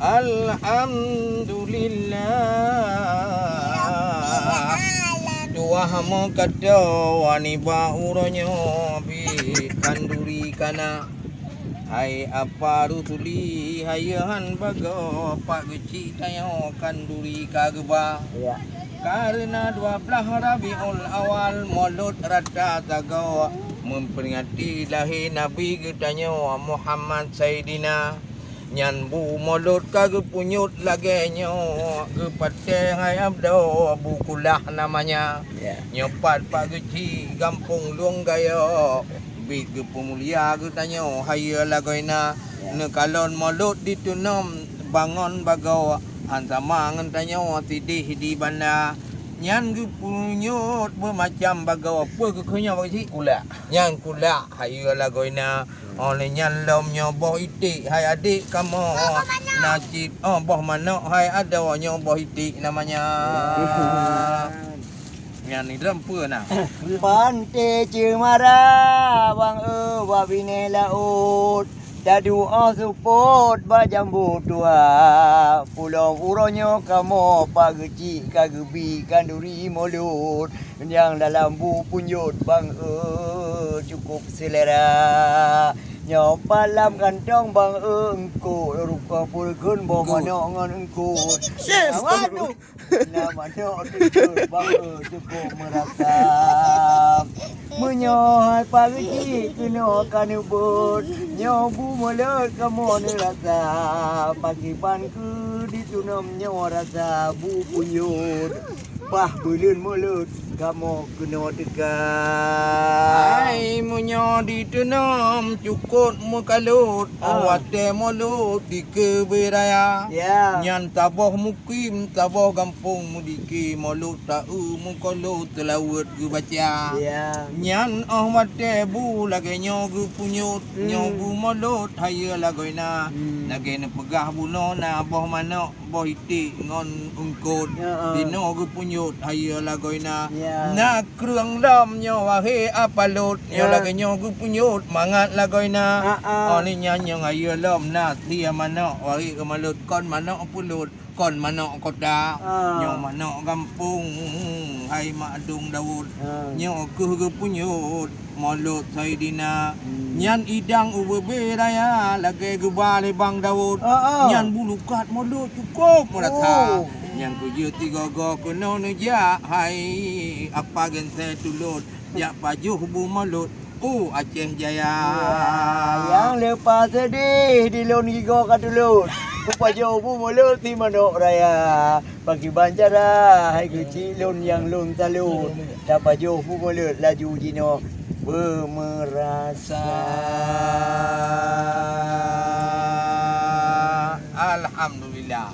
Alhamdulillah dua hama kada wani bauronyo bi kanduri kana hai apa rutuli hayahan bago pak geci tayo kanduri kageba ya. Karena 12 Rabiul Awal Maulud Rada Tagaw memperingati lahir Nabi getanyo Muhammad Sayyidina nyan bu Maulud kage punyut lagenyo ke pate hai abdo bukulah namanya nyopat pak geci gampung luang gayo bi ke pemulia getanyo haya lagoina ne kalon Maulud ditunam bangun bagaw antama ngantanyo tidih di banda nyan gu punyut bermacam bagaw apa ke kunya bagi kula nyan kula hayu lagoina oleh nyan lom nyoboh itik hai adik kamu najid boh manok hai ada nyoboh itik namanya nyan ni lempu nah pante cemara bang wabine laut dadu support bajambu tua pulau uronyo kamu pageci kagebi kanduri mulut yang dalam bu punyut bang cukup selera nyopalam kantong bang engko rupa pulkun bo manongan engko waduh nama no bang cukup merakam menyohai pagi kena kanubut nyobu mulut kamu ni rasa pagi pan ke ditunam nyawa rasa bu punyut pah belun mulut kamu kena dekat ai munyo ditunam cukup mukalut awate mulut di keberaya nyan taboh mukim taboh gampung mudiki mulut tau mukalut telawut gu baca nyan wate bu lagi nyogu punyut nyogu mulut haya lagoina lagi ne pegah buno na boh manok boh itik ngon ungkut dino gu punyut haya lagoina na krung dom nyo wahe apalut nyo lagi nyo gu punyut mangat lagoina oni nyanyo ayo lom na tia manok wahe kemalut kon manok pulut kon manok kota nyo manok kampung hai madung Daud nyo gu punyut Maulud Sayyidina nyan idang UBB raya lagi gu bale bang Daud nyan bulukat Maulud cukup merata yang kuju tiga go kuno nuja hai apa gente tulut ya pajuh bu Maulud Aceh Jaya yang lepas sedih di lon gigo katulut kupajo bu Maulud di Manok Raya bagi banjara hai kecil lon yang lon talut dapajo bu Maulud laju jino bermerasa alhamdulillah.